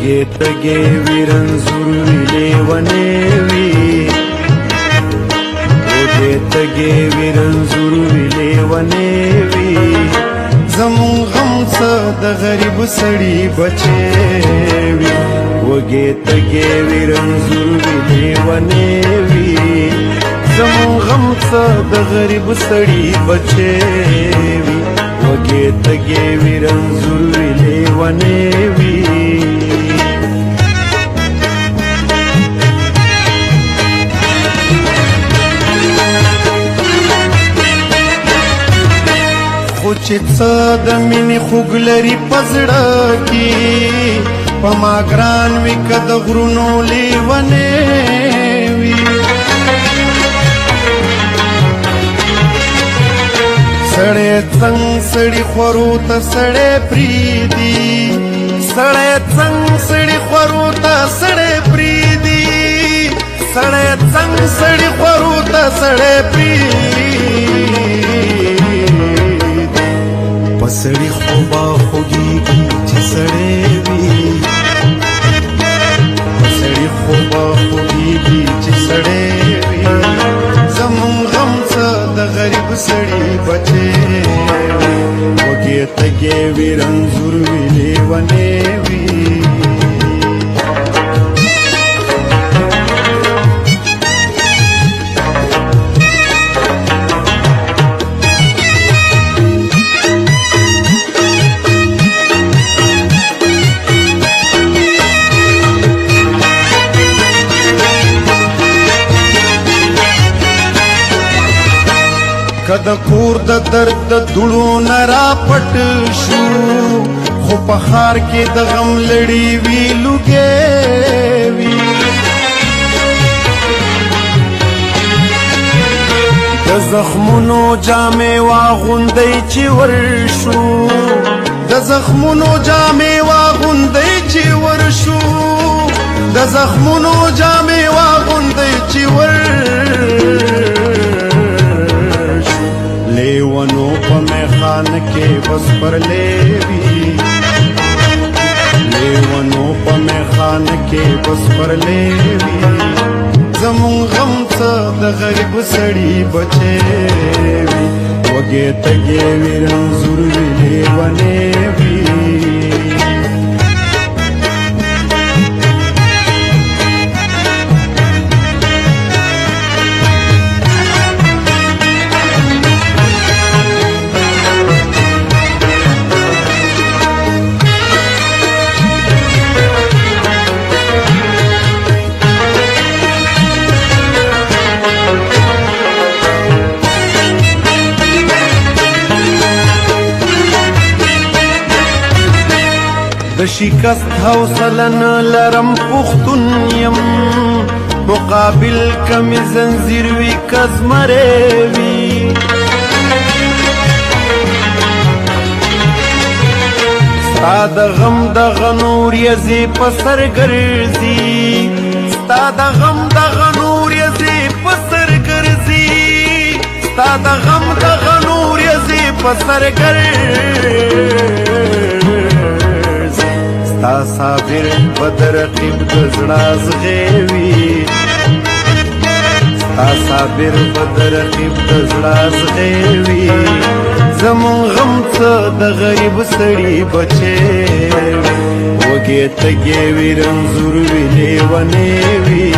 وږې تږې وي رنځور وي لیونې وي وږې تږې وي رنځور وي لیونې وي زمون غم څه د غریب سړي بچې وي وږې تږې وي رنځور وي لیونې وي زمون غم څه د غریب سړي بچې وي وږې تږې وي رنځور وي لیونې وي خو چې څه د مینې خوږ لري په زړه کې په ما ګران وي که د غرونو لیونې وي سړی څنګ سړي خورو ته سړی پرېږدي سړی څنګ سړي خورو ته سړی پرېږدي سړی څنګ سړي خورو ته سړی پرېږدي په سړي خو به خوږېږي چې سړی وي په سړي خو به خوږېږي چې سړی وي زمون غم څه د غریب سړي بچې وي وږې تږې وي رنځور وي لیونې وي که د کور د درد د دوړو نه را پټ شو خو په ښار کې د غم لړۍ وي لوګې وي د زخمونو جامې واغوندئ چې ورشو د زخمونو جامې واغوندئ چې ورشو د زخمونو جامې واغوندئ چې لیونو په میخان کې بس پرلې وي لیونو په میخان کې بس پرلې وي زمون غم څه د غریب سړي بچې وي وږې تږې وي رنځور وي لیونې وي د شکست حوصله نه لرم پښتون یم مقابل کمې زنځیر وي که زمری وي ستا د غم دغه نور یزې په سر ګرځي ستا د غم دغه نور یزې په سر ګرځي ستا د غم دغه نور یزې په سر ګرځي ستا صابر بدر رقیب د زړه زغېوي ستا صابر بدر رقیب د زړه زغېوي زمون غم څه د غریب سړي بچې وي وږې تږې وي رنځور وي لیونې وي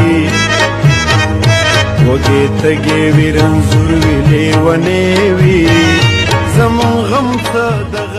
وږې تږې وي رنځور وي لیونې وي زمون غم څه د